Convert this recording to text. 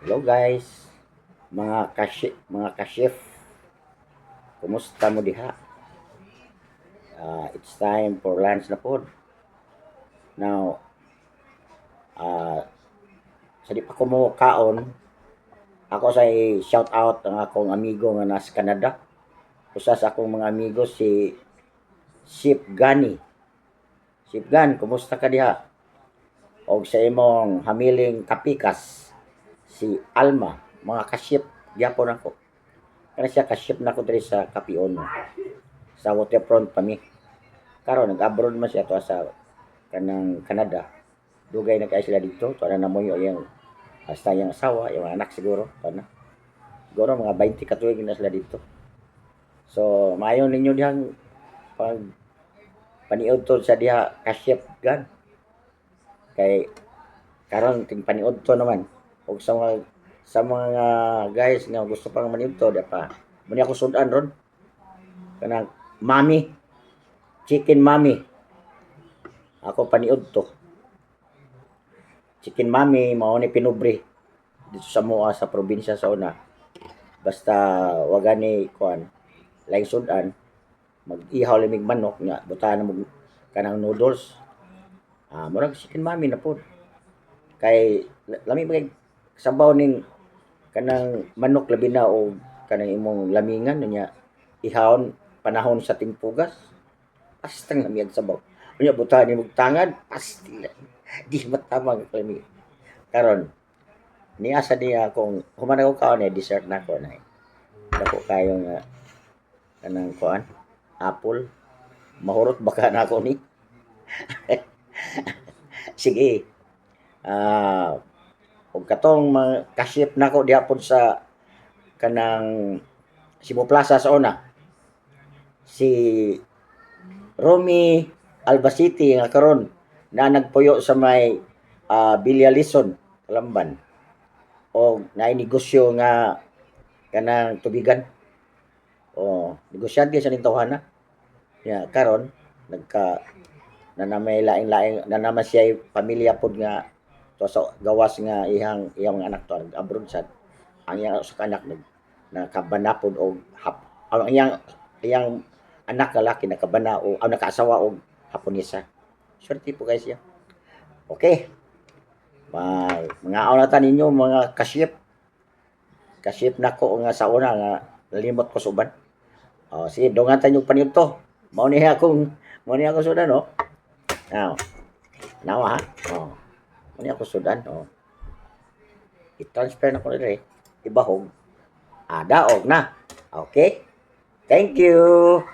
Hello guys, mga ka-chef, kumusta mo diha? It's time for lunch na pod. Now, sa di pa ko mo kaon, ako sa shout out ang akong amigo nga nasa Canada. Usa sa akong mga amigo si Chef Gani. Chef Gan, kumusta ka diha? Og sa imong hamiling kapikas, si Alma, mga ka-chef gyapon ako. Kana siya ka-chef nako diri sa Kapion, sa waterfront pa mi. Karon nag-abroad man siya to sa kanang Canada. Dugay na kay sila dito, to na mo yung hasta yung asawa, yung anak siguro, na. Siguro mga 20 katuig na sila dito. So, maayo ninyo dihang pag paniud to sa diha ka-chef gan. Kay karon ting paniud to naman og sa mga guys nga gusto pang maniud to pa. Muni ako sudan ron. Kanang mami, chicken mami. Ako paniud to. Chicken mami mao ni pinubre dito sa moa sa probinsya sa una. Basta wag ni kuan laing sudan mag-ihaw limig manok nga butahan mo kanang noodles. Murag chicken mami na pod. Kay lami magay sabaw ning kanang manok labi na o kanang imong lamingan nya ihawon panahon sa timpugas. Pastang lami ang sabaw. Unya butahan ni tangad pasti di matamang lami. Karon niya sa niya kung human ako kaon dessert na ko na. Dako kayo nga kanang kuan apple mahurot baka na ako ni. Sige. Og katong mga ka-chef nako diapon sa kanang Cebu Plaza sa una. Si Romy Albacete nga karon na nagpuyo sa may Bilya Lison, Kalamban. O nainegosyo nga kanang tubigan. O negosyante sa ning tawhana. Ya karon nagka nanamay laing-laing nanama siya pamilya pod nga to sa gawas nga iyang anak to abroad sad. Ang iyang sa anak nakabana pod og ang iyang anak lalaki nakabana o nakaasawa og Haponesa. Swerte po guys siya. Okay. Mga aunatan ninyo mga ka-chef. Ka-chef nako nga sa una nga nalimot ko suban. Sige, dongatan yung paniud to. Mao ni akong sudan no. Now ha. Mao ni ako sudan no. I-transfer na ko diri. Ibahog. Daog na. Okay? Thank you.